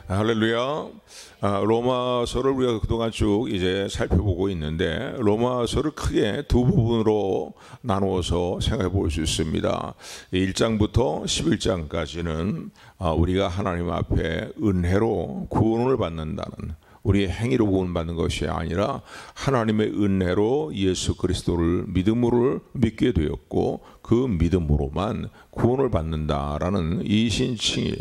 할렐루야. 로마서를 우리가 그동안 쭉 이제 살펴보고 있는데, 로마서를 크게 두 부분으로 나누어서 생각해 볼 수 있습니다. 1장부터 11장까지는 우리가 하나님 앞에 은혜로 구원을 받는다는, 우리의 행위로 구원받는 것이 아니라 하나님의 은혜로 예수 그리스도를 믿음으로 믿게 되었고, 그 믿음으로만 구원을 받는다라는 이 신칭이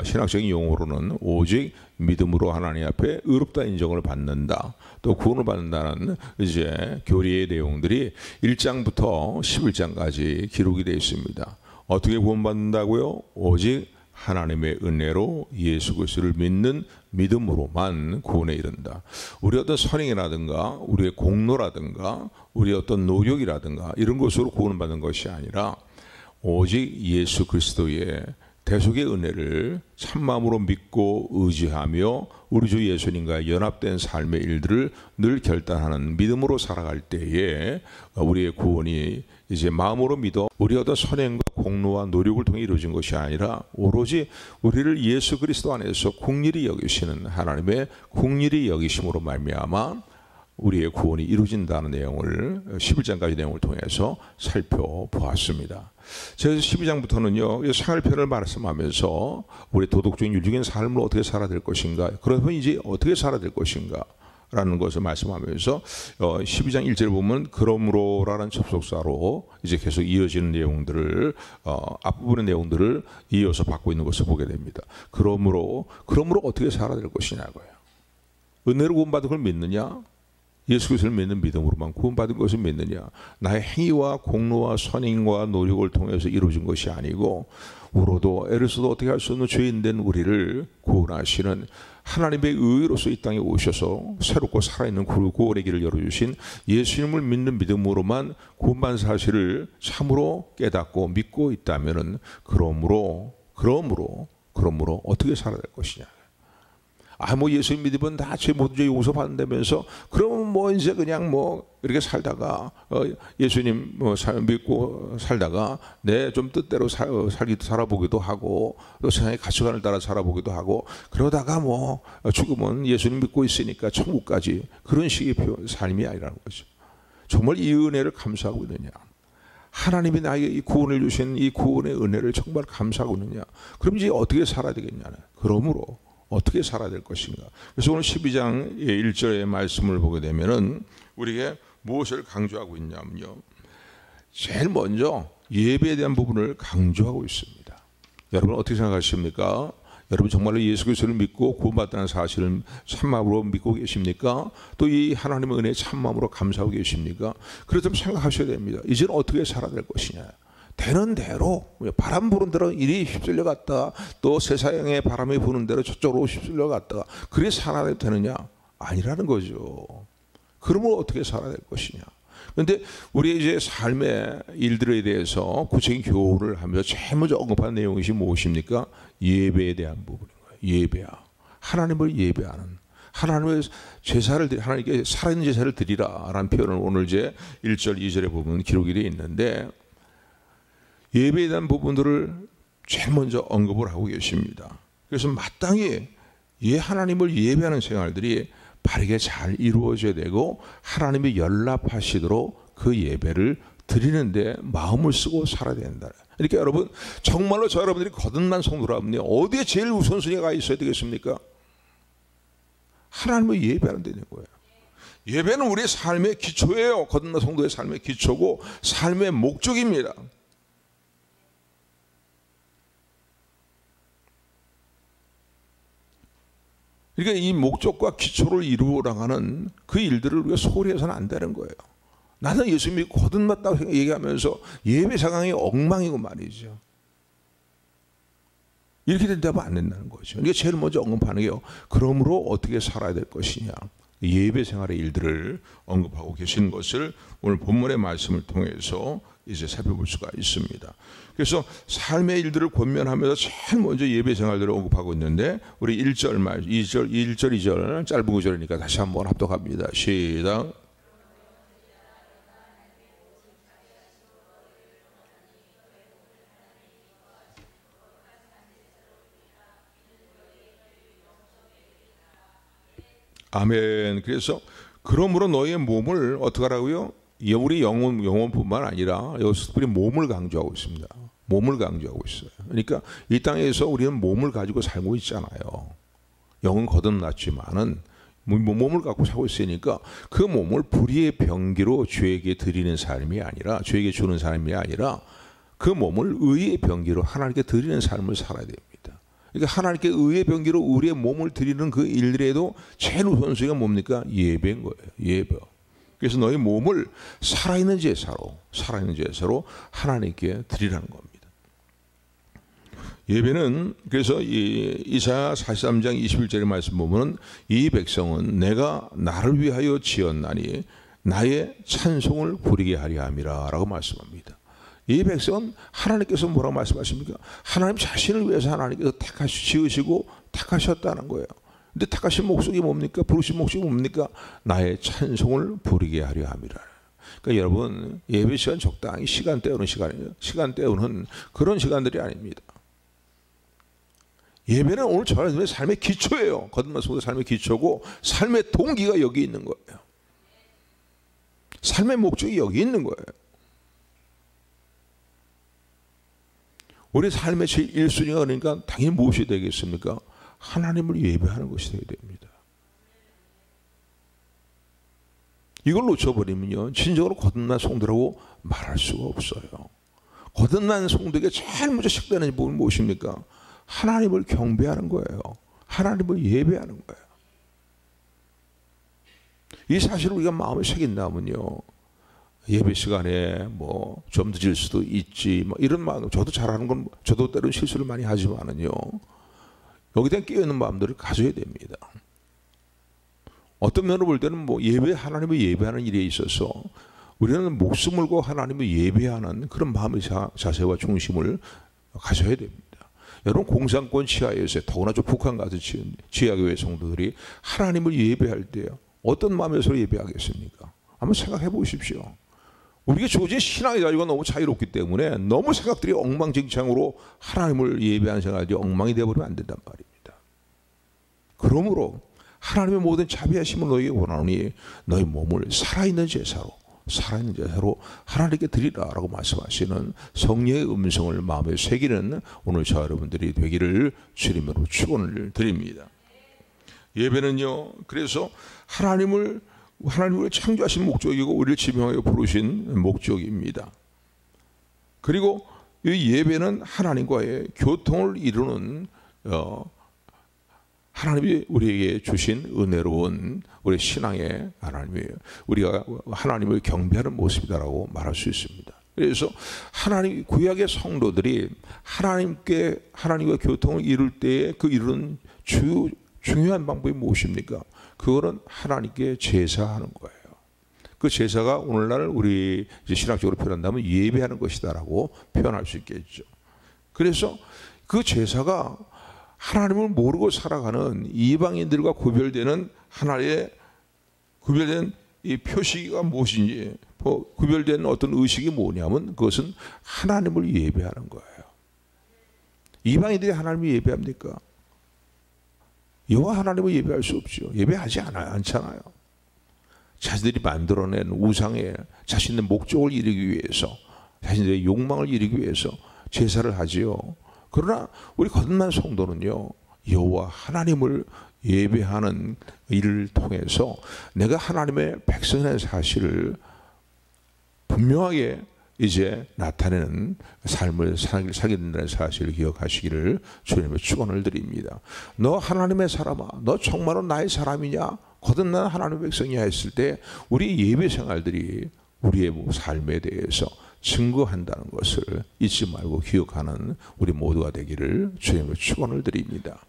신학적인 용어로는 오직 믿음으로 하나님 앞에 의롭다 인정을 받는다, 또 구원을 받는다는 이제 교리의 내용들이 1장부터 11장까지 기록이 되어 있습니다. 어떻게 구원받는다고요? 오직 하나님의 은혜로 예수 그리스도를 믿는 믿음으로만 구원에 이른다. 우리 어떤 선행이라든가 우리의 공로라든가 우리의 어떤 노력이라든가 이런 것으로 구원받는 것이 아니라 오직 예수 그리스도의 대속의 은혜를 참마음으로 믿고 의지하며 우리 주 예수님과 연합된 삶의 일들을 늘 결단하는 믿음으로 살아갈 때에 우리의 구원이 이제 마음으로 믿어 우리 어떤 선행과 공로와 노력을 통해 이루어진 것이 아니라 오로지 우리를 예수 그리스도 안에서 긍휼히 여기시는 하나님의 긍휼히 여기심으로 말미암아 우리의 구원이 이루어진다는 내용을 11장까지 내용을 통해서 살펴보았습니다. 그래서 12장부터는요, 생활편을 말씀하면서 우리 도덕적인 윤리적인 삶을 어떻게 살아야 될 것인가, 그러면 이제 어떻게 살아야 될 것인가 라는 것을 말씀하면서 12장 1절에 보면 그러므로라는 접속사로 이제 계속 이어지는 내용들을 앞부분의 내용들을 이어서 받고 있는 것을 보게 됩니다. 그러므로 어떻게 살아야 될 것이냐고요. 은혜로 구원받은 걸 믿느냐? 예수 그리스도를 믿는 믿음으로만 구원받은 것을 믿느냐? 나의 행위와 공로와 선행과 노력을 통해서 이루어진 것이 아니고 우로도 애를 써도 어떻게 할 수 없는 죄인된 우리를 구원하시는 하나님의 의로서 이 땅에 오셔서 새롭고 살아있는 구원의 길을 열어주신 예수님을 믿는 믿음으로만 구원받은 사실을 참으로 깨닫고 믿고 있다면 그러므로 어떻게 살아야 될 것이냐? 뭐 예수님 믿으면 다 제 모든 죄 용서받는다면서 그러면 뭐 이제 그냥 뭐 이렇게 살다가 예수님 믿고 살다가 내 좀 뜻대로 살아보기도 하고 또 세상의 가치관을 따라 살아보기도 하고 그러다가 뭐 죽으면 예수님 믿고 있으니까 천국까지, 그런 식의 삶이 아니라는 거죠. 정말 이 은혜를 감사하고 있느냐? 하나님이 나에게 이 구원을 주신 이 구원의 은혜를 정말 감사하고 있느냐? 그럼 이제 어떻게 살아야 되겠냐는, 그러므로 어떻게 살아야 될 것인가. 그래서 오늘 12장 1절의 말씀을 보게 되면은 우리에게 무엇을 강조하고 있냐면요, 제일 먼저 예배에 대한 부분을 강조하고 있습니다. 여러분 어떻게 생각하십니까? 여러분 정말로 예수 그리스도를 믿고 구원받다는 사실을 참마음으로 믿고 계십니까? 또 이 하나님의 은혜에 참마음으로 감사하고 계십니까? 그렇다면 생각하셔야 됩니다. 이제는 어떻게 살아야 될 것이냐. 되는 대로, 바람 부는 대로 이리 휩쓸려 갔다가 또 세상의 바람이 부는 대로 저쪽으로 휩쓸려 갔다가 그래 살아야 되느냐? 아니라는 거죠. 그러면 어떻게 살아야 될 것이냐? 그런데 우리 이제 삶의 일들에 대해서 구체적인 교훈을 하면서 제일 먼저 언급하는 내용이 무엇입니까? 예배에 대한 부분인 거예요. 예배야. 하나님을 예배하는, 하나님의 제사를 하나님께 살아있는 제사를 드리라라는 표현을 오늘 이제 1절 2절에 보면 기록이 되어 있는데, 예배에 대한 부분들을 제일 먼저 언급을 하고 계십니다. 그래서 마땅히 하나님을 예배하는 생활들이 바르게 잘 이루어져야 되고 하나님이 연락하시도록 그 예배를 드리는데 마음을 쓰고 살아야 된다. 그러니까 여러분 정말로 저 여러분들이 거듭난 성도라면 어디에 제일 우선순위가 있어야 되겠습니까? 하나님을 예배하는 데 있는 거예요. 예배는 우리의 삶의 기초예요. 거듭난 성도의 삶의 기초고 삶의 목적입니다. 그러니까 이 목적과 기초를 이루어 나가는 그 일들을 우리가 소홀히 해서는 안 되는 거예요. 나는 예수 믿고 거듭났다고 얘기하면서 예배 상황이 엉망이고 말이죠. 이렇게 된다면 안 된다는 거죠. 그러니까 제일 먼저 언급하는 게요, 그러므로 어떻게 살아야 될 것이냐. 예배 생활의 일들을 언급하고 계시는 것을 오늘 본문의 말씀을 통해서 이제 살펴볼 수가 있습니다. 그래서 삶의 일들을 권면하면서 제일 먼저 예배 생활들을 언급하고 있는데, 우리 1절 말 2절 짧은 구절이니까 다시 한번 합독합니다. 시작. 아멘. 그래서 그러므로 너희의 몸을 어떻게 하라고요? 우리 영혼뿐만 아니라 여기서 특별히 몸을 강조하고 있습니다. 몸을 강조하고 있어요. 그러니까 이 땅에서 우리는 몸을 가지고 살고 있잖아요. 영은 거듭났지만은 몸을 갖고 살고 있으니까 그 몸을 불의의 병기로 주에게 드리는 삶이 아니라, 주에게 주는 삶이 아니라 그 몸을 의의 병기로 하나님께 드리는 삶을 살아야 됩니다. 그러니까 하나님께 의의 병기로 우리의 몸을 드리는 그 일들에도 제일 우선순위가 뭡니까? 예배인 거예요. 예배. 그래서 너희 몸을 살아있는 제사로 하나님께 드리라는 겁니다. 예배는 그래서 이사야 43장 21절의 말씀 보면 이 백성은 내가 나를 위하여 지었나니 나의 찬송을 부리게 하려 함이라 라고 말씀합니다. 이 백성은 하나님께서 뭐라고 말씀하십니까? 하나님 자신을 위해서 하나님께서 지으시고 택하셨다는 거예요. 근데 택하신 목적이 뭡니까? 부르신 목적이 뭡니까? 나의 찬송을 부리게 하려 함이라. 그러니까 여러분, 예배 시간 적당히 시간 때우는 시간이에요. 시간 때우는 그런 시간들이 아닙니다. 예배는 오늘 저의 삶의 기초예요. 거듭난 성도의 삶의 기초고 삶의 동기가 여기 있는 거예요. 삶의 목적이 여기 있는 거예요. 우리 삶의 제일 1순위가 그러니까 당연히 무엇이 되겠습니까? 하나님을 예배하는 것이 되어야 됩니다. 이걸 놓쳐버리면요, 진정으로 거듭난 성도라고 말할 수가 없어요. 거듭난 성도에게 제일 먼저 시작되는 부분은 무엇입니까? 하나님을 경배하는 거예요. 하나님을 예배하는 거예요. 이 사실을 우리가 마음에 새긴다면요, 예배 시간에 뭐 좀 늦을 수도 있지, 뭐 이런 마음, 저도 잘하는 건, 저도 때로는 실수를 많이 하지만은요, 여기에 대한 깨어있는 마음들을 가져야 됩니다. 어떤 면으로 볼 때는 뭐 하나님을 예배하는 일에 있어서 우리는 목숨을 걸고 하나님을 예배하는 그런 마음의 자세와 중심을 가져야 됩니다. 여러분, 공산권 치하에서 더구나 좀 북한 같은 지하교회 성도들이 하나님을 예배할 때 어떤 마음에서 예배하겠습니까? 한번 생각해 보십시오. 우리가 주어진 신앙의 자유가 너무 자유롭기 때문에 너무 생각들이 엉망진창으로 하나님을 예배하는 생각이 엉망이 되어버리면 안 된단 말입니다. 그러므로 하나님의 모든 자비하심을 너희에게 원하노니 너희 몸을 살아있는 제사로 하나님께 드리라라고 말씀하시는 성령의 음성을 마음에 새기는 오늘 저 여러분들이 되기를 주님으로 축원을 드립니다. 예배는요, 그래서 하나님을 창조하신 목적이고 우리를 지명하여 부르신 목적입니다. 그리고 이 예배는 하나님과의 교통을 이루는 하나님이 우리에게 주신 은혜로운 우리 신앙의 하나님이에요. 우리가 하나님을 경배하는 모습이다라고 말할 수 있습니다. 그래서 하나님 구약의 성도들이 하나님과 교통을 이룰 때에 그 이루는 중요한 방법이 무엇입니까? 그거는 하나님께 제사하는 거예요. 그 제사가 오늘날 우리 신학적으로 표현한다면 예배하는 것이다라고 표현할 수 있겠죠. 그래서 그 제사가 하나님을 모르고 살아가는 이방인들과 구별되는 하나의 구별된 이 표시가 무엇인지, 구별된 어떤 의식이 뭐냐면 그것은 하나님을 예배하는 거예요. 이방인들이 하나님을 예배합니까? 여호와 하나님을 예배할 수 없죠. 예배하지 않잖아요. 자신들이 만들어낸 우상에 자신의 목적을 이루기 위해서, 자신들의 욕망을 이루기 위해서 제사를 하지요. 그러나 우리 거듭난 성도는요, 여호와 하나님을 예배하는 일을 통해서 내가 하나님의 백성이라는 사실을 분명하게 이제 나타내는 삶을 살게 된다는 사실을 기억하시기를 주님의 축원을 드립니다. 너 하나님의 사람아, 너 정말로 나의 사람이냐? 거듭난 하나님의 백성이냐 했을 때 우리 예배 생활들이 우리의 삶에 대해서 증거한다는 것을 잊지 말고 기억하는 우리 모두가 되기를 주님의 축원을 드립니다.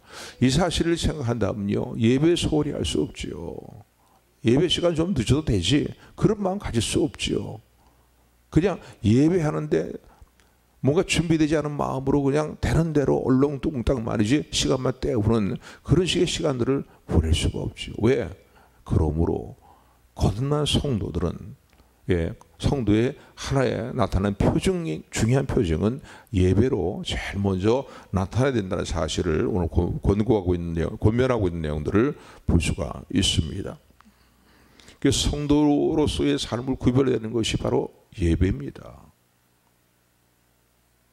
이 사실을 생각한다면요, 예배 소홀히 할 수 없지요. 예배 시간 좀 늦어도 되지, 그런 마음 가질 수 없지요. 그냥 예배하는데 뭔가 준비되지 않은 마음으로 그냥 되는 대로 얼렁뚱땅 말이지 시간만 때우는 그런 식의 시간들을 보낼 수가 없죠. 왜? 그러므로 거듭난 성도들은 성도의 하나에 나타나는 표징이, 중요한 표징은 예배로 제일 먼저 나타나야 된다는 사실을 오늘 권고하고 있는 내용, 권면하고 있는 내용들을 볼 수가 있습니다. 그래서 성도로서의 삶을 구별되는 것이 바로 예배입니다.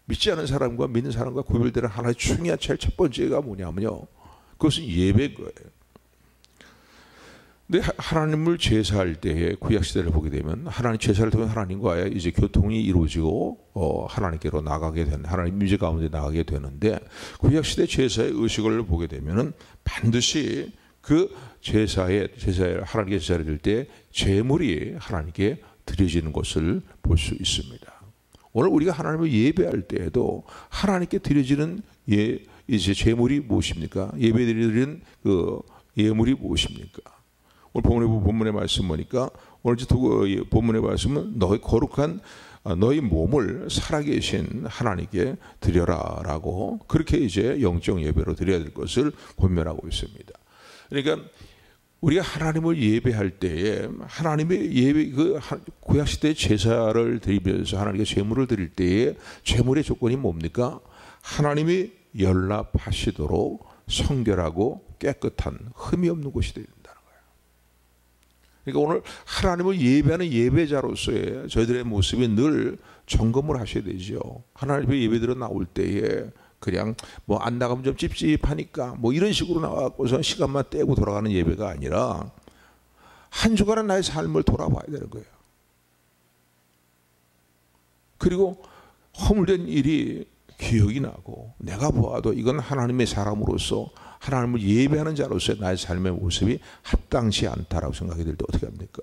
믿지 않은 사람과 믿는 사람과 구별되는 하나의 중요한 제일 첫 번째가 뭐냐면요, 그것은 예배인 거예요. 근데 하나님을 제사할 때에 구약 시대를 보게 되면 하나님 제사를 통해 하나님과의 이제 교통이 이루어지고 하나님께로 나가게 되는, 하나님 임재 가운데 나가게 되는데, 구약 시대 제사의 의식을 보게 되면은 반드시 그 제사에 하나님께 제사를 드릴 때 제물이 하나님께 드려지는 것을 볼 수 있습니다. 오늘 우리가 하나님을 예배할 때에도 하나님께 드려지는 이제 제물이 무엇입니까? 예배드리는 그 예물이 무엇입니까? 오늘 본문의 말씀 보니까, 오늘 본문의 말씀은 너희 거룩한 너희 몸을 살아계신 하나님께 드려라라고, 그렇게 이제 영적 예배로 드려야 될 것을 권면하고 있습니다. 그러니까 우리가 하나님을 예배할 때에 하나님의 예배, 그 구약 시대 제사를 드리면서 하나님께 제물을 드릴 때에 제물의 조건이 뭡니까? 하나님이 연락하시도록 성결하고 깨끗한 흠이 없는 곳이 되야 된다는 거예요. 그러니까 오늘 하나님을 예배하는 예배자로서의 저희들의 모습이 늘 점검을 하셔야 되죠. 하나님의 예배드려 나올 때에 그냥 뭐 안 나가면 좀 찝찝하니까 뭐 이런 식으로 나와갖고서 시간만 떼고 돌아가는 예배가 아니라 한 주간의 나의 삶을 돌아봐야 되는 거예요. 그리고 허물된 일이 기억이 나고 내가 보아도 이건 하나님의 사람으로서 하나님을 예배하는 자로서의 나의 삶의 모습이 합당치 않다라고 생각이 들 때 어떻게 합니까?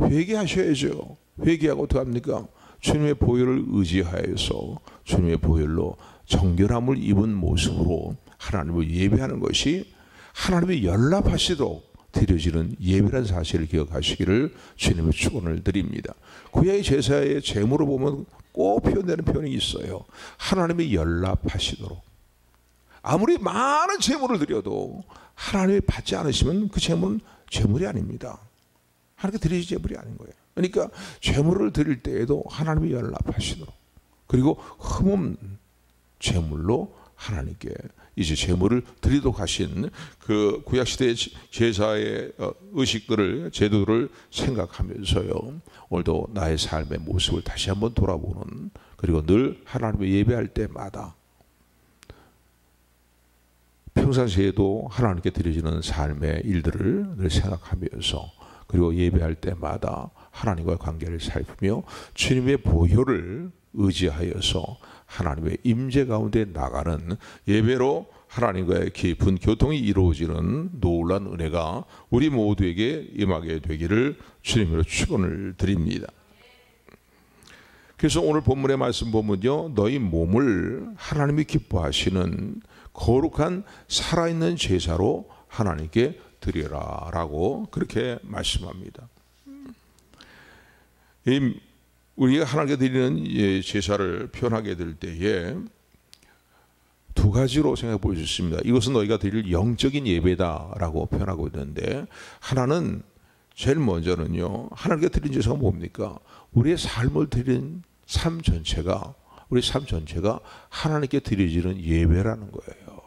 회개하셔야죠. 회개하고 어떻게 합니까? 주님의 보혈을 의지하여서 주님의 보혈로 정결함을 입은 모습으로 하나님을 예배하는 것이 하나님이 연락하시도록 드려지는 예배라는 사실을 기억하시기를 주님의 축원을 드립니다. 구약의 제사의 제물을 보면 꼭 표현되는 표현이 있어요. 하나님이 연락하시도록. 아무리 많은 제물을 드려도 하나님이 받지 않으시면 그 제물은 제물이 아닙니다. 하나님께 드리지 제물이 아닌 거예요. 그러니까 제물을 드릴 때에도 하나님이 연락하시도록, 그리고 흠없는 제물로 하나님께 이제 제물을 드리도록 하신 그 구약시대의 제사의 의식들을, 제도를 생각하면서요, 오늘도 나의 삶의 모습을 다시 한번 돌아보는, 그리고 늘 하나님을 예배할 때마다 평상시에도 하나님께 드려지는 삶의 일들을 늘 생각하면서, 그리고 예배할 때마다 하나님과의 관계를 살피며 주님의 보혈을 의지하여서 하나님의 임재 가운데 나가는 예배로 하나님과의 깊은 교통이 이루어지는 놀라운 은혜가 우리 모두에게 임하게 되기를 주님으로 축원을 드립니다. 그래서 오늘 본문의 말씀 보면요, 너희 몸을 하나님이 기뻐하시는 거룩한 살아있는 제사로 하나님께 드리라 라고 그렇게 말씀합니다. 우리가 하나님께 드리는 제사를 표현하게 될 때에 두 가지로 생각해 볼 수 있습니다. 이것은 너희가 드릴 영적인 예배다라고 표현하고 있는데, 하나는 제일 먼저는요, 하나님께 드린 제사가 뭡니까? 우리의 삶을 드린 삶 전체가, 우리 삶 전체가 하나님께 드려지는 예배라는 거예요.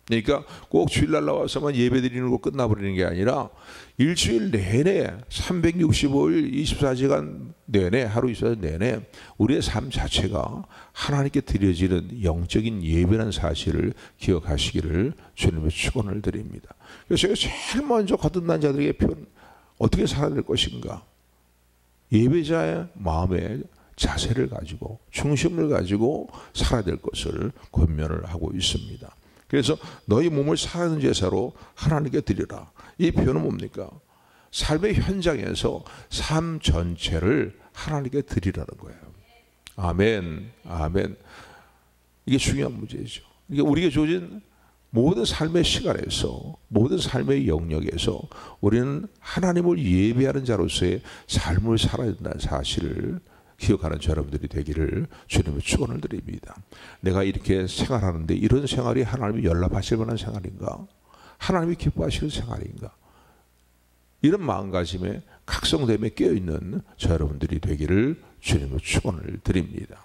그러니까 꼭 주일날 나와서만 예배 드리는 거 끝나버리는 게 아니라 일주일 내내 365일 24시간 내내, 하루 24시간 내내 우리의 삶 자체가 하나님께 드려지는 영적인 예배라는 사실을 기억하시기를 주님의 축원을 드립니다. 그래서 제가 제일 먼저 거듭난 자들에게 어떻게 살아야 될 것인가, 예배자의 마음의 자세를 가지고 중심을 가지고 살아야 될 것을 권면을 하고 있습니다. 그래서 너희 몸을 살아있는 제사로 하나님께 드리라. 이 표현은 뭡니까? 삶의 현장에서 삶 전체를 하나님께 드리라는 거예요. 아멘, 아멘. 이게 중요한 문제죠. 이게 우리에게 주어진 모든 삶의 시간에서, 모든 삶의 영역에서 우리는 하나님을 예배하는 자로서의 삶을 살아야 된다는 사실을 기억하는 여러분들이 되기를 주님의 축원을 드립니다. 내가 이렇게 생활하는데 이런 생활이 하나님이 연락하실 만한 생활인가? 하나님이 기뻐하시는 생활인가? 이런 마음가짐에 각성됨에 깨어있는 저 여러분들이 되기를 주님으로 축원을 드립니다.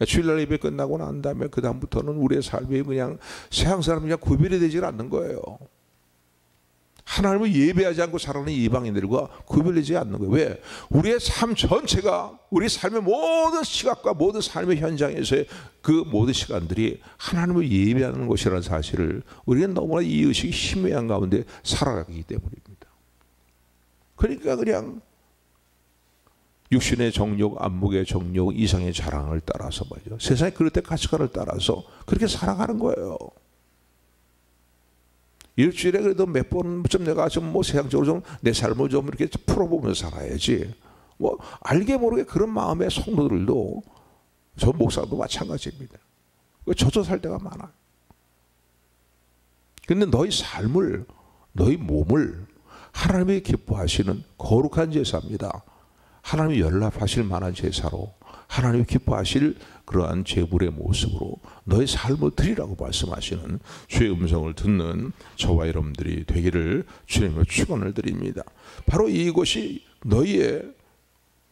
주일날 예배 끝나고 난 다음에 그 다음부터는 우리의 삶이 그냥 세상 사람이랑 구별이 되질 않는 거예요. 하나님을 예배하지 않고 살아가는 이방인들과 구별되지 않는 거예요. 왜? 우리의 삶 전체가 우리 삶의 모든 시각과 모든 삶의 현장에서의 그 모든 시간들이 하나님을 예배하는 것이라는 사실을 우리는 너무나 이 의식이 희미한 가운데 살아가기 때문입니다. 그러니까 그냥 육신의 정욕, 안목의 정욕, 이상의 자랑을 따라서 말이죠. 세상의 그릇의 가치관을 따라서 그렇게 살아가는 거예요. 일주일에 그래도 몇 번 좀 내가 좀 뭐 세상적으로 좀 내 삶을 좀 이렇게 풀어보면서 살아야지. 뭐 알게 모르게 그런 마음의 성도들도 저 목사도 마찬가지입니다. 저도 살 때가 많아요. 근데 너희 삶을, 너희 몸을 하나님이 기뻐하시는 거룩한 제사입니다. 하나님이 연락하실 만한 제사로 하나님이 기뻐하실 그러한 제물의 모습으로 너의 삶을 드리라고 말씀하시는 주의 음성을 듣는 저와 여러분들이 되기를 주님으로 축원을 드립니다. 바로 이것이 너희의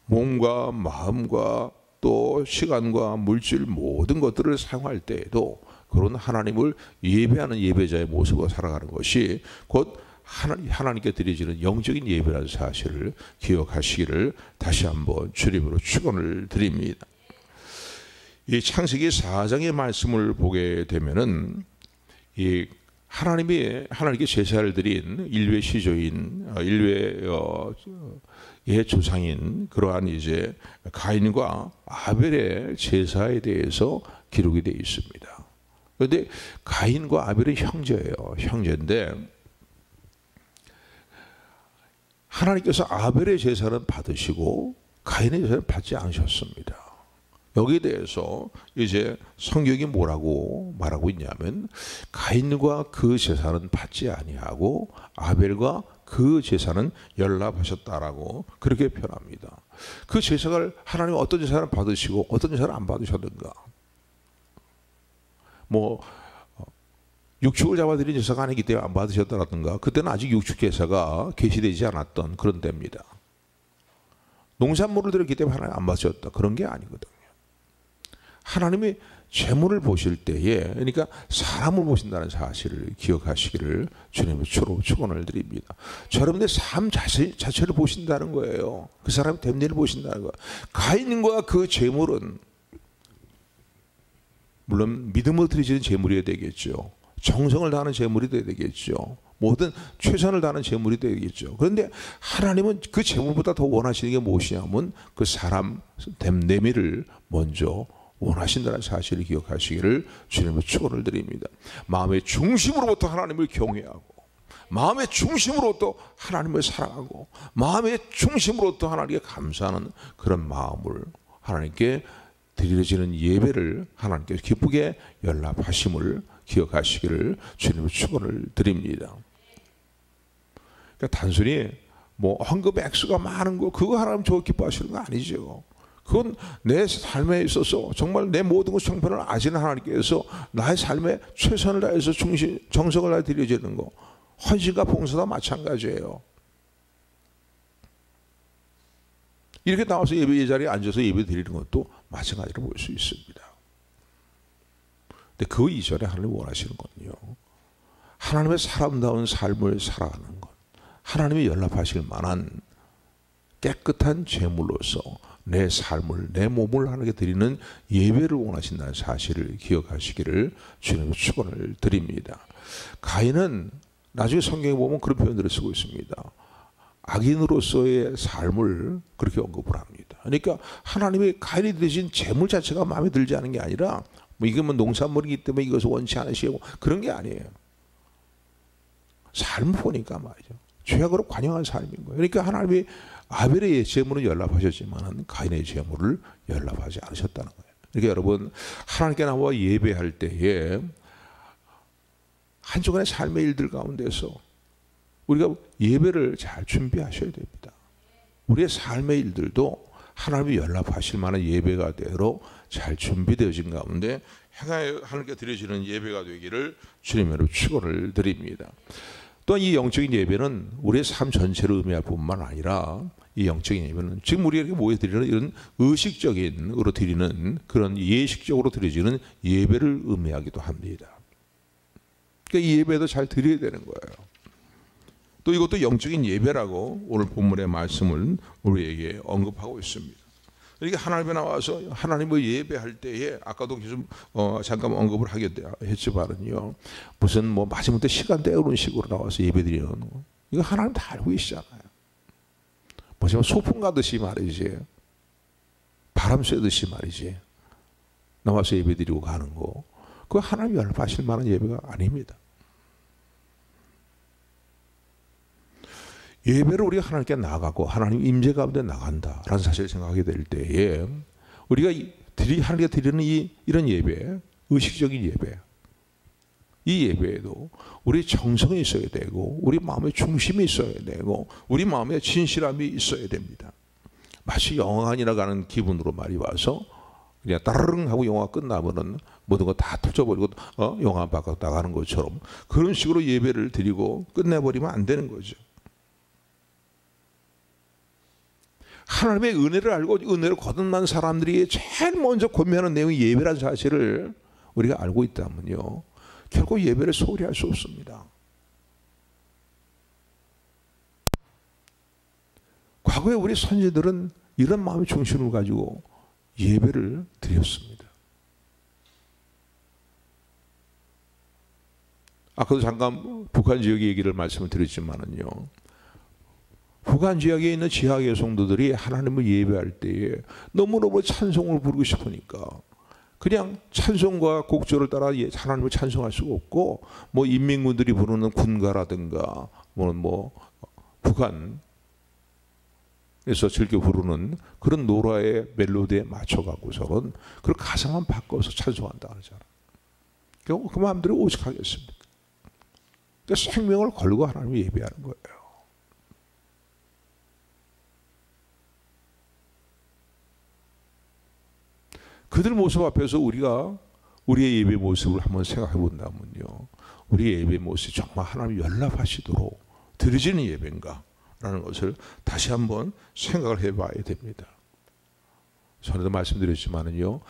몸과 마음과 또 시간과 물질 모든 것들을 사용할 때에도 그런 하나님을 예배하는 예배자의 모습으로 살아가는 것이 곧 하나님께 드려지는 영적인 예배라는 사실을 기억하시기를 다시 한번 주님으로 축원을 드립니다. 이 창세기 4장의 말씀을 보게 되면은 이 하나님께 제사를 드린 인류의 시조인 인류의 조상인 그러한 이제 가인과 아벨의 제사에 대해서 기록이 되어 있습니다. 그런데 가인과 아벨은 형제예요. 형제인데 하나님께서 아벨의 제사는 받으시고 가인의 제사는 받지 않으셨습니다. 여기에 대해서 이제 성경이 뭐라고 말하고 있냐면 가인과 그 제사는 받지 아니하고 아벨과 그 제사는 연락하셨다라고 그렇게 표현합니다. 그 제사를 하나님 어떤 제사를 받으시고 어떤 제사를 안 받으셨는가? 뭐 육축을 잡아드린 제사가 아니기 때문에 안 받으셨다라든가 그때는 아직 육축 제사가 계시되지 않았던 그런 때입니다. 농산물을 드렸기 때문에 하나님 안 받으셨다 그런 게 아니거든요. 하나님이 재물을 보실 때에 그러니까 사람을 보신다는 사실을 기억하시기를 주님의 주로 축원을 드립니다. 여러분의 삶 자체를 보신다는 거예요. 그 사람의 됨됨이를 보신다는 거예요. 가인과 그 재물은 물론 믿음으로 드려지는 재물이어야 되겠죠. 정성을 다하는 재물이 되어야 되겠죠. 모든 최선을 다하는 재물이 되겠죠. 그런데 하나님은 그 재물보다 더 원하시는 게 무엇이냐면 그 사람 됨됨이를 먼저 원하신다는 사실을 기억하시기를 주님의 축원을 드립니다. 마음의 중심으로부터 하나님을 경외하고 마음의 중심으로부터 하나님을 사랑하고 마음의 중심으로부터 하나님께 감사하는 그런 마음을 하나님께 드려지는 예배를 하나님께 기쁘게 연락하심을 기억하시기를 주님의 축원을 드립니다. 그러니까 단순히 뭐 헌금 액수가 많은 거 그거 하나님 저 기뻐하시는 거 아니죠. 그건 내 삶에 있어서 정말 내 모든 것 형편을 아시는 하나님께서 나의 삶에 최선을 다해서 정성을 다해 드려지는 거 헌신과 봉사도 마찬가지예요. 이렇게 나와서 예배 자리에 앉아서 예배 드리는 것도 마찬가지로 볼 수 있습니다. 근데 그 이전에 하나님 원하시는 건요. 하나님의 사람다운 삶을 살아가는 것. 하나님이 연락하실 만한 깨끗한 제물로서 내 삶을 내 몸을 하나님께 드리는 예배를 원하신다는 사실을 기억하시기를 주님의 축원을 드립니다. 가인은 나중에 성경에 보면 그런 표현들을 쓰고 있습니다. 악인으로서의 삶을 그렇게 언급을 합니다. 그러니까 하나님이 가인이 드리신 재물 자체가 마음에 들지 않은 게 아니라 뭐 이게 뭐 농산물이기 때문에 이것을 원치 않으시고 그런 게 아니에요. 삶을 보니까 말이죠. 죄악으로 관영한 삶인 거예요. 그러니까 하나님이 아벨의 제물은 연락하셨지만 가인의 제물을 연락하지 않으셨다는 거예요. 그러니까 여러분 하나님께 나와 예배할 때에 한 주간의 삶의 일들 가운데서 우리가 예배를 잘 준비하셔야 됩니다. 우리의 삶의 일들도 하나님이 연락하실 만한 예배가 되도록 잘 준비되어진 가운데 하나님께 드려지는 예배가 되기를 주님으로 축원을 드립니다. 또한 이 영적인 예배는 우리의 삶 전체를 의미할 뿐만 아니라 이 영적인 예배는 지금 우리에게 모여드리는 이런 의식적인으로 드리는 그런 예식적으로 드려지는 예배를 의미하기도 합니다. 그러니까 이 예배도 잘 드려야 되는 거예요. 또 이것도 영적인 예배라고 오늘 본문의 말씀을 우리에게 언급하고 있습니다. 이렇게 하나님에 나와서 하나님을 예배할 때에 아까도 계속 잠깐 언급을 하게 했지만은요, 무슨 뭐 마지못해 시간 때우는 식으로 나와서 예배드리는 거, 이거 하나님 다 알고 계시잖아요. 뭐지만 소풍 가듯이 말이지, 바람 쐬듯이 말이지 나와서 예배드리고 가는 거, 그거 하나님 연락하실 만한 예배가 아닙니다. 예배를 우리가 하나님께 나가고 하나님 임재 가운데 나간다라는 사실을 생각하게 될 때에 우리가 하나님께 드리는 이런 예배, 의식적인 예배, 이 예배에도 우리 정성이 있어야 되고 우리 마음의 중심이 있어야 되고 우리 마음에 진실함이 있어야 됩니다. 마치 영화관이나 가는 기분으로 말이 와서 그냥 따르릉 하고 영화 끝나면은 모든 거 다 터져버리고 영화 밖으로 나가는 것처럼 그런 식으로 예배를 드리고 끝내버리면 안 되는 거죠. 하나님의 은혜를 알고 은혜를 거듭난 사람들이 제일 먼저 고민하는 내용이 예배라는 사실을 우리가 알고 있다면요, 결국 예배를 소홀히 할 수 없습니다. 과거에 우리 선지들은 이런 마음의 중심을 가지고 예배를 드렸습니다. 아까도 잠깐 북한 지역의 얘기를 말씀을 드렸지만은요, 북한 지역에 있는 지하의 성도들이 하나님을 예배할 때에 너무너무 찬송을 부르고 싶으니까 그냥 찬송과 곡조를 따라 하나님을 찬송할 수가 없고, 뭐 인민군들이 부르는 군가라든가 뭐 북한에서 즐겨 부르는 그런 노래의 멜로디에 맞춰갖고서는 그 가사만 바꿔서 찬송한다 그러잖아. 결국 그 마음대로 오직하겠습니까? 그러니까 생명을 걸고 하나님을 예배하는 거예요. 그들 모습 앞에서 우리가 우리의 예배 모습을 한번 생각해 본다면요, 우리의 예배 모습이 정말 하나님 연락하시도록 드려지는 예배인가 라는 것을 다시 한번 생각을 해봐야 됩니다. 전에도 말씀드렸지만은요,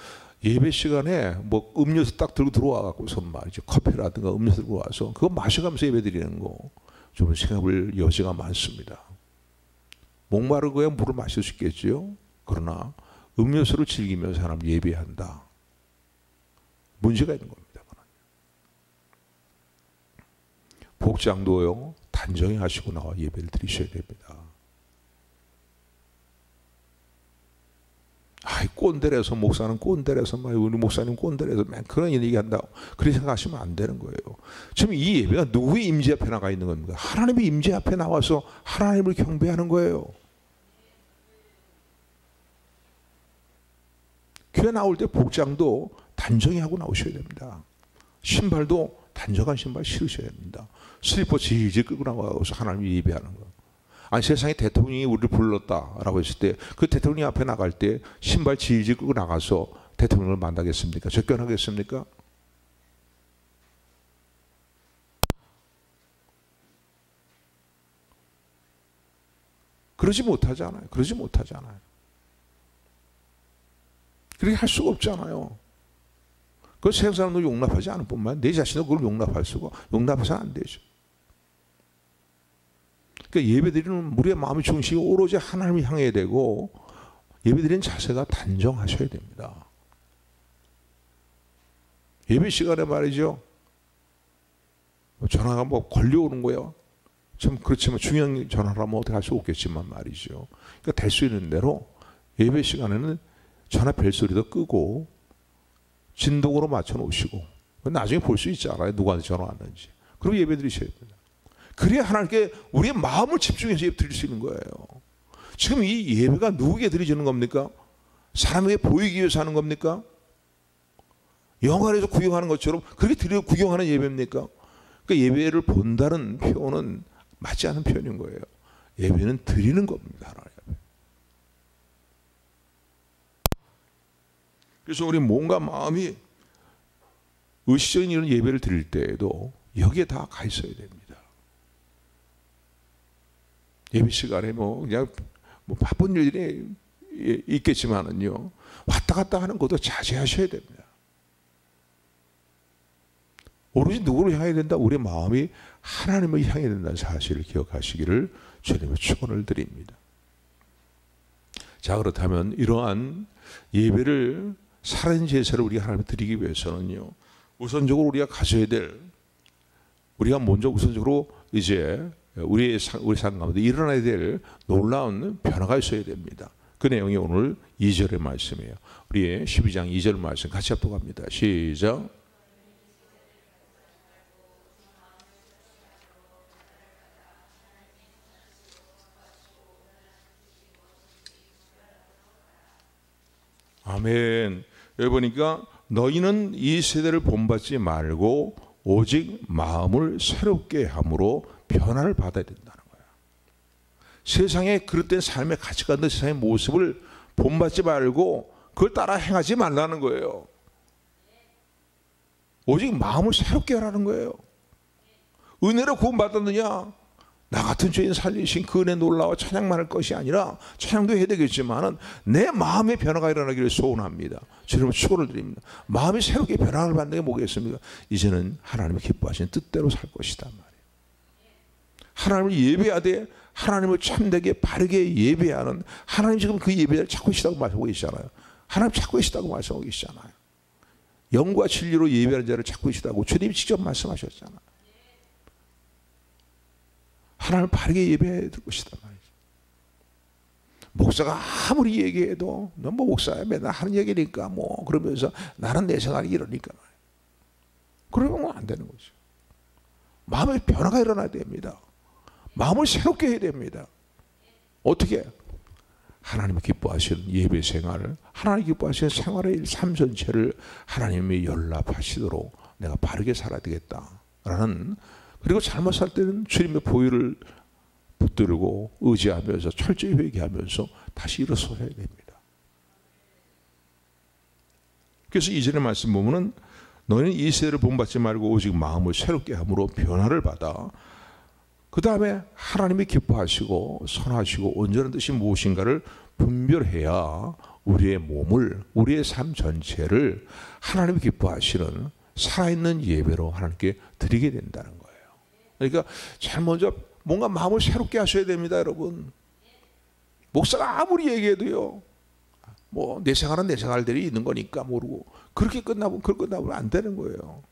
예배 시간에 뭐 음료수 딱 들고 들어와 갖고서 말이죠, 커피라든가 음료수 들고 와서 그거 마셔가면서 예배 드리는 거 좀 생각할 여지가 많습니다. 목마르고야 물을 마실 수 있겠지요. 그러나 음료수를 즐기면서 사람 예배한다, 문제가 있는 겁니다. 복장도요 단정히 하시고 나와 예배를 드리셔야 됩니다. 아이 꼰대라서 목사는 꼰대라서 막 우리 목사님 꼰대라서 그런 얘기한다고 그렇게 생각하시면 안 되는 거예요. 지금 이 예배가 누구의 임재 앞에 나가 있는 겁니까? 하나님의 임재 앞에 나와서 하나님을 경배하는 거예요. 교회 나올 때 복장도 단정히 하고 나오셔야 됩니다. 신발도 단정한 신발 신으셔야 됩니다. 슬리퍼 질질 끌고 나가서 하나님 예배하는 거. 아니 세상에 대통령이 우리를 불렀다라고 했을 때 그 대통령 앞에 나갈 때 신발 질질 끌고 나가서 대통령을 만나겠습니까? 접견하겠습니까? 그러지 못하잖아요. 그러지 못하잖아요. 그렇게 할 수가 없잖아요. 그 세상 사람도 용납하지 않을 뿐만 내 자신도 그걸 용납해서는 안 되죠. 그러니까 예배드리는 우리의 마음의 중심이 오로지 하나님을 향해야 되고 예배드리는 자세가 단정하셔야 됩니다. 예배 시간에 말이죠, 전화가 뭐 걸려오는 거예요. 참 그렇지만 중요한 전화라면 어떻게 할 수 없겠지만 말이죠. 그러니까 될 수 있는 대로 예배 시간에는 전화 벨소리도 끄고 진동으로 맞춰 놓으시고 나중에 볼 수 있잖아요, 누구한테 전화 왔는지. 그리고 예배 드리셔야 됩니다. 그래야 하나님께 우리의 마음을 집중해서 예배 드릴 수 있는 거예요. 지금 이 예배가 누구에게 드려지는 겁니까? 사람에게 보이기 위해서 하는 겁니까? 영화에서 구경하는 것처럼 그렇게 구경하는 예배입니까? 그러니까 예배를 본다는 표현은 맞지 않은 표현인 거예요. 예배는 드리는 겁니다. 하나님. 그래서 우리 몸과 마음이 의식적인 이런 예배를 드릴 때에도 여기에 다 가 있어야 됩니다. 예배 시간에 뭐 그냥 뭐 바쁜 일이 있겠지만은요, 왔다 갔다 하는 것도 자제하셔야 됩니다. 오로지 누구를 향해야 된다? 우리 마음이 하나님을 향해야 된다는 사실을 기억하시기를 주님의 축원을 드립니다. 자, 그렇다면 이러한 예배를 살아있는 제사를 우리가 하나님께 드리기 위해서는요, 우선적으로 우리가 가져야 될, 우리가 먼저 우선적으로 이제 우리 삶 가운데 일어나야 될 놀라운 변화가 있어야 됩니다. 그 내용이 오늘 2절의 말씀이에요. 우리의 12장 2절 말씀 같이 합독합니다. 시작. 아멘. 여기 보니까 너희는 이 세대를 본받지 말고 오직 마음을 새롭게 함으로 변화를 받아야 된다는 거야. 세상의 그릇된 삶의 가치관들, 세상의 모습을 본받지 말고 그걸 따라 행하지 말라는 거예요. 오직 마음을 새롭게 하라는 거예요. 은혜로 구원받았느냐? 나 같은 죄인 살리신 그 은혜 놀라워 찬양만 할 것이 아니라, 찬양도 해야 되겠지만은 내 마음의 변화가 일어나기를 소원합니다. 주님을 축원을 드립니다. 마음이 새롭게 변화를 받는 게 뭐겠습니까? 이제는 하나님이 기뻐하시는 뜻대로 살 것이다 말이에요. 하나님을 예배하되 하나님을 참되게 바르게 예배하는, 하나님 지금 그 예배를 찾고 계시다고 말하고 계시잖아요. 하나님 찾고 계시다고 말씀하고 계시잖아요. 영과 진리로 예배하는 자를 찾고 계시다고 주님이 직접 말씀하셨잖아요. 하나님을 바르게 예배해야 될 것이다 말이죠. 목사가 아무리 얘기해도 너 뭐 목사야 맨날 하는 얘기니까 뭐 그러면서 나는 내 생활이 이러니까 말이에요. 그러면 안 되는 거죠. 마음의 변화가 일어나야 됩니다. 마음을 새롭게 해야 됩니다. 어떻게? 하나님이 기뻐하시는 예배 생활을, 하나님이 기뻐하시는 생활의 삶 전체를 하나님이 연락하시도록 내가 바르게 살아야 되겠다라는, 그리고 잘못 살 때는 주님의 보혈을 붙들고 의지하면서 철저히 회개하면서 다시 일어서야 됩니다. 그래서 이전의 말씀 보면은 너희는 이 세대를 본받지 말고 오직 마음을 새롭게 함으로 변화를 받아 그 다음에 하나님이 기뻐하시고 선하시고 온전한 뜻이 무엇인가를 분별해야 우리의 몸을, 우리의 삶 전체를 하나님이 기뻐하시는 살아있는 예배로 하나님께 드리게 된다는 거예요. 그러니까 제일 먼저 뭔가 마음을 새롭게 하셔야 됩니다, 여러분. 목사가 아무리 얘기해도요, 뭐 내 생활은 내 생활들이 있는 거니까 모르고 그렇게 끝나면 안 되는 거예요.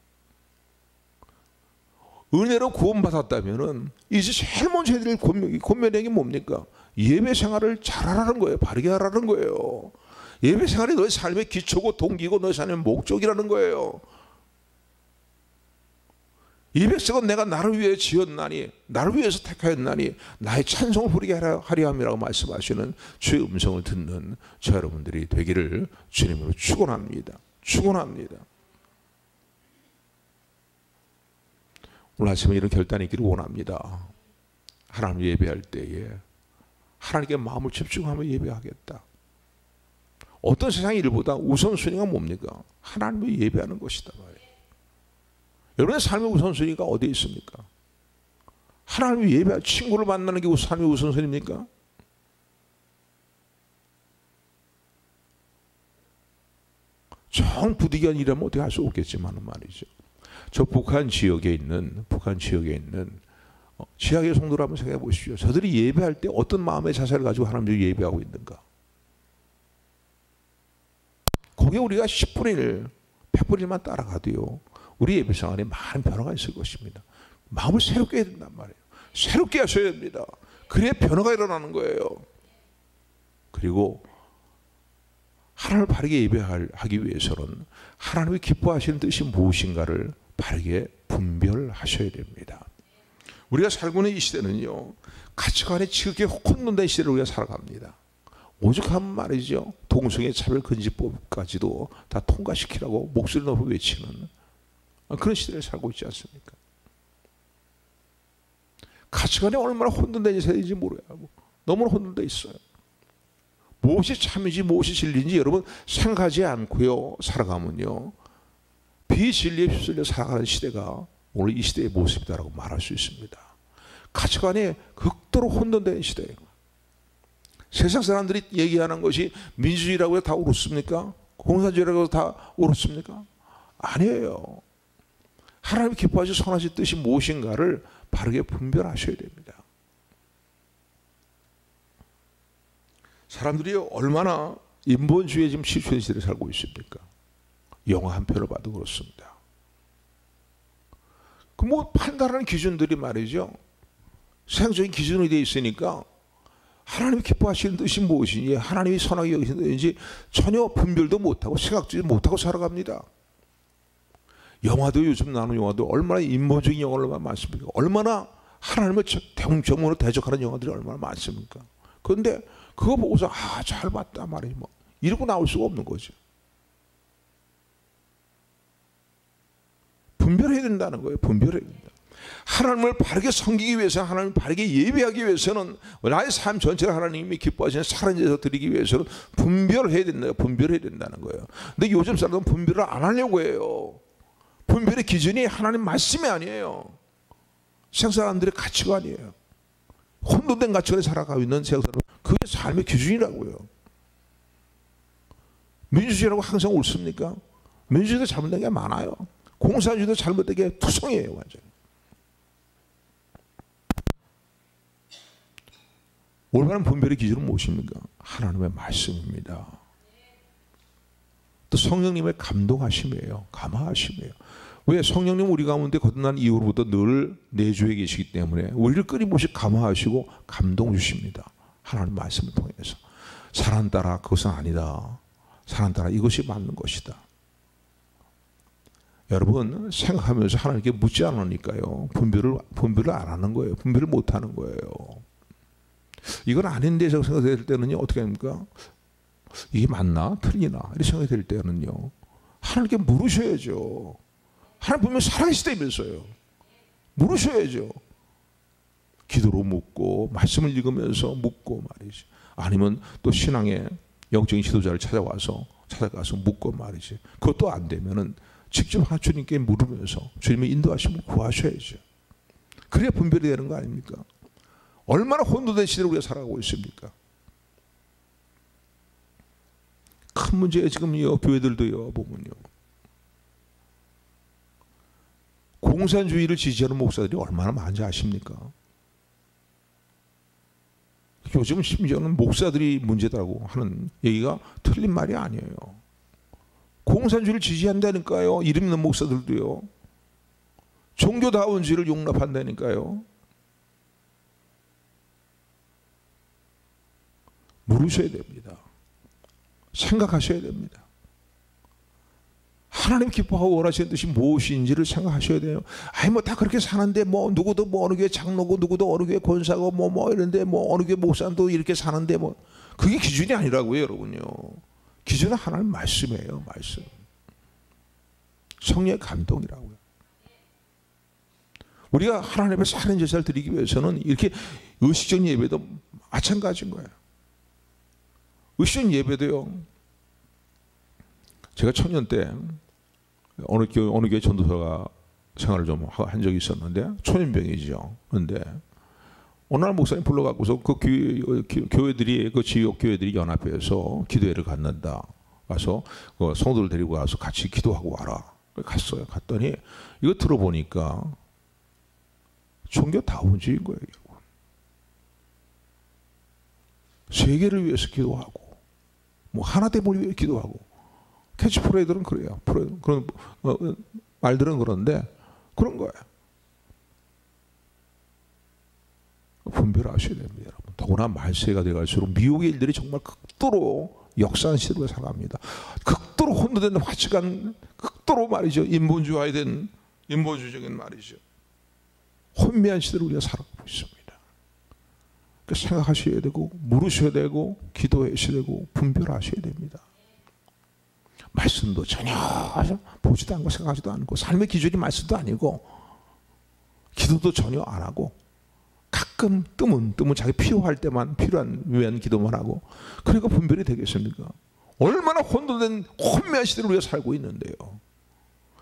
은혜로 구원받았다면은 이제 제일 먼저 해야 될 권면이 뭡니까? 예배 생활을 잘하라는 거예요. 바르게 하라는 거예요. 예배 생활이 너의 삶의 기초고 동기고 너의 삶의 목적이라는 거예요. 이 백성은 내가 나를 위해 지었나니, 나를 위해서 택하였나니 나의 찬송을 부르게 하려 함이라고 말씀하시는 주의 음성을 듣는 저 여러분들이 되기를 주님으로 축원합니다. 축원합니다. 오늘 아침에 이런 결단이 있기를 원합니다. 하나님 예배할 때에 하나님께 마음을 집중하며 예배하겠다. 어떤 세상 일보다 우선순위가 뭡니까? 하나님을 예배하는 것이다 말이에요. 여러분의 삶의 우선순위가 어디에 있습니까? 하나님을 예배할 친구를 만나는 게 삶의 우선순위입니까? 정 부득이한 일이라면 어떻게 할 수 없겠지만 말이죠. 저 북한 지역에 있는 지하의 성도를 한번 생각해 보십시오. 저들이 예배할 때 어떤 마음의 자세를 가지고 하나님을 예배하고 있는가? 거기에 우리가 10분의 1, 100분의 1만 따라가도요, 우리 예배 생활에 많은 변화가 있을 것입니다. 마음을 새롭게 해야 된단 말이에요. 새롭게 하셔야 됩니다. 그래야 변화가 일어나는 거예요. 그리고 하나님을 바르게 예배하기 위해서는 하나님이 기뻐하시는 뜻이 무엇인가를 바르게 분별하셔야 됩니다. 우리가 살고 있는 이 시대는요, 가치관이 지극히 혼돈된 시대를 우리가 살아갑니다. 오죽하면 말이죠, 동성애 차별 금지법까지도 다 통과시키라고 목소리 높여 외치는 그런 시대를 살고 있지 않습니까? 가치관이 얼마나 혼돈된 세대인지 모르고 너무나 혼돈되어 있어요. 무엇이 참이지 무엇이 진리인지 여러분 생각하지 않고요 살아가면요, 비진리에 휩쓸려 살아가는 시대가 오늘 이 시대의 모습이다라고 말할 수 있습니다. 가치관이 극도로 혼돈된 시대예요. 세상 사람들이 얘기하는 것이 민주주의라고 해서 다 옳습니까? 공산주의라고 해서 다 옳습니까? 아니에요. 하나님이 기뻐하시고 선하신 뜻이 무엇인가를 바르게 분별하셔야 됩니다. 사람들이 얼마나 인본주의에 지금 시초된 시대를 살고 있습니까? 영화 한 편을 봐도 그렇습니다. 그 뭐 판단하는 기준들이 말이죠. 세상적인 기준이 되어 있으니까 하나님이 기뻐하시는 뜻이 무엇이니, 하나님이 선하게 여기시는 뜻인지 전혀 분별도 못하고 생각지도 못하고 살아갑니다. 영화도 요즘 나오는 영화도 얼마나 인본적인 영화를 많습니까? 얼마나 하나님을 정문으로 대적하는 영화들이 얼마나 많습니까? 그런데 그거 보고서 잘 봤다 말이지 뭐 이러고 나올 수가 없는 거죠. 분별해야 된다는 거예요. 분별해야 된다. 하나님을 바르게 섬기기 위해서, 하나님을 바르게 예배하기 위해서는, 나의 삶 전체를 하나님이 기뻐하시는 살인제에서 드리기 위해서는 분별해야 된다. 분별해야 된다는 거예요. 근데 요즘 사람들은 분별을 안 하려고 해요. 분별의 기준이 하나님 말씀이 아니에요. 세상 사람들의 가치관이에요. 혼돈된 가치관에 살아가고 있는 세상 사람은 그게 삶의 기준이라고요. 민주주의라고 항상 옳습니까? 민주주의도 잘못된 게 많아요. 공산주의도 잘못된 게 투성이에요. 완전히. 올바른 분별의 기준은 무엇입니까? 하나님의 말씀입니다. 또 성령님의 감동하심이에요. 감화하심이에요. 왜? 성령님 우리 가운데 거듭난 이후로부터 늘 내주에 계시기 때문에 우리를 끊임없이 감화하시고 감동 주십니다. 하나님 말씀을 통해서. 사랑따라 그것은 아니다. 사랑따라 이것이 맞는 것이다. 여러분 생각하면서 하나님께 묻지 않으니까요. 분별을 안 하는 거예요. 분별을 못 하는 거예요. 이건 아닌데 생각될 때는요. 어떻게 합니까? 이게 맞나? 틀리나? 이렇게 생각이 될 때는요. 하나님께 물으셔야죠. 하나님 분명히 살아계시다면서요. 물으셔야죠. 기도로 묻고 말씀을 읽으면서 묻고 말이지. 아니면 또 신앙의 영적인 지도자를 찾아가서 묻고 말이지. 그것도 안 되면은 직접 주님께 물으면서 주님의 인도하심을 구하셔야죠. 그래야 분별이 되는 거 아닙니까? 얼마나 혼돈된 시대를 우리가 살아가고 있습니까? 큰 문제예요. 지금 교회들도요 보면요. 공산주의를 지지하는 목사들이 얼마나 많은지 아십니까? 요즘 심지어는 목사들이 문제다라고 하는 얘기가 틀린 말이 아니에요. 공산주의를 지지한다니까요. 이름 있는 목사들도요. 종교다운주의를 용납한다니까요. 물으셔야 됩니다. 생각하셔야 됩니다. 하나님 기뻐하고 원하시는 뜻이 무엇인지를 생각하셔야 돼요. 아니 뭐 다 그렇게 사는데 뭐 누구도 뭐 어느 교회 장로고 누구도 어느 교회 권사고 뭐 이런데 뭐 어느 교회 목사도 이렇게 사는데 뭐 그게 기준이 아니라고요, 여러분요. 기준은 하나님 말씀이에요, 말씀. 성령의 감동이라고요. 우리가 하나님 앞에 살인 제사를 드리기 위해서는 이렇게 의식적인 예배도 마찬가지인 거예요. 의식적인 예배도요. 제가 청년 때 어느 교회 전도사가 생활을 좀 한 적이 있었는데 초년병이죠. 그런데 어느 날 목사님 불러갖고서 그 교회들이 그 지역 교회들이 연합해서 기도회를 갖는다. 가서 그 성도들 데리고 가서 같이 기도하고 와라. 갔어요. 갔더니 이거 들어보니까 종교다운주의인 거예요. 세계를 위해서 기도하고 뭐 하나됨을 위해 기도하고 캐치프레이들은 그래요. 그런 말들은 그런데 그런 거예요. 분별하셔야 됩니다, 여러분. 더구나 말세가 돼갈수록 미혹의 일들이 정말 극도로 역사한 시대로 살아갑니다. 극도로 혼돈된 가치관, 극도로 말이죠. 인본주의화된 인본주의적인 말이죠. 혼미한 시대로 우리가 살아가고 있습니다. 그러니까 생각하셔야 되고 물으셔야 되고 기도하셔야 되고 분별하셔야 됩니다. 말씀도 전혀 보지도 않고 생각하지도 않고 삶의 기준이 말씀도 아니고 기도도 전혀 안 하고 가끔 뜸은 자기 필요할 때만 필요한 위한 기도만 하고 그러니까 분별이 되겠습니까? 얼마나 혼돈된 혼미한 시대를 우리가 살고 있는데요.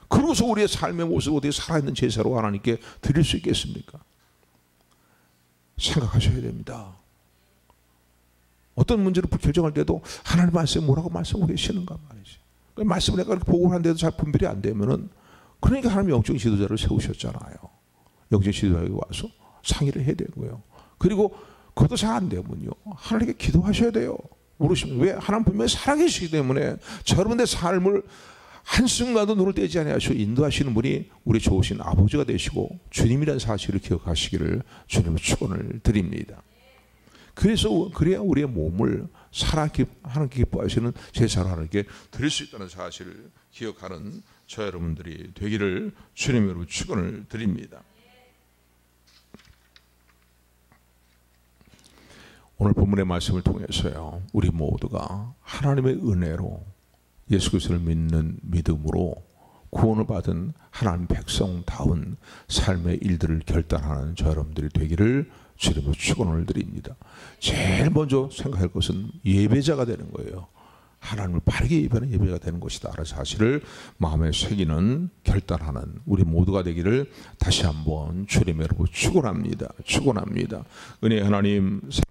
그러고서 우리의 삶의 모습을 어떻게 살아있는 제사로 하나님께 드릴 수 있겠습니까? 생각하셔야 됩니다. 어떤 문제를 결정할 때도 하나님 말씀에 뭐라고 말씀하고 계시는가 말이죠. 그 말씀을 내가 그렇게 보고 하는데도 잘 분별이 안 되면은, 그러니까 하나님 영적 지도자를 세우셨잖아요. 영적 지도자에게 와서 상의를 해야 되는 거예요. 그리고 그것도 잘 안 되면요, 하나님께 기도하셔야 돼요. 물으시면, 왜? 하나님 분명히 살아계시기 때문에 여러분의 삶을 한순간도 눈을 떼지 아니하시고 인도하시는 분이 우리 좋으신 아버지가 되시고 주님이라는 사실을 기억하시기를 주님의 축원을 드립니다. 그래야 우리의 몸을 하나님께 기뻐하시는 제사로 하나님께 드릴 수 있다는 사실을 기억하는 저 여러분들이 되기를 주님의 이름으로 축원을 드립니다. 오늘 본문의 말씀을 통해서요, 우리 모두가 하나님의 은혜로 예수 그리스도를 믿는 믿음으로 구원을 받은 하나님 백성다운 삶의 일들을 결단하는 저 여러분들이 되기를 주님으로 축원을 드립니다. 제일 먼저 생각할 것은 예배자가 되는 거예요. 하나님을 바르게 예배하는 예배자가 되는 것이다 라는 사실을 마음에 새기는 결단하는 우리 모두가 되기를 다시 한번 주님의 이름으로 축원합니다. 축원합니다. 은혜의 하나님,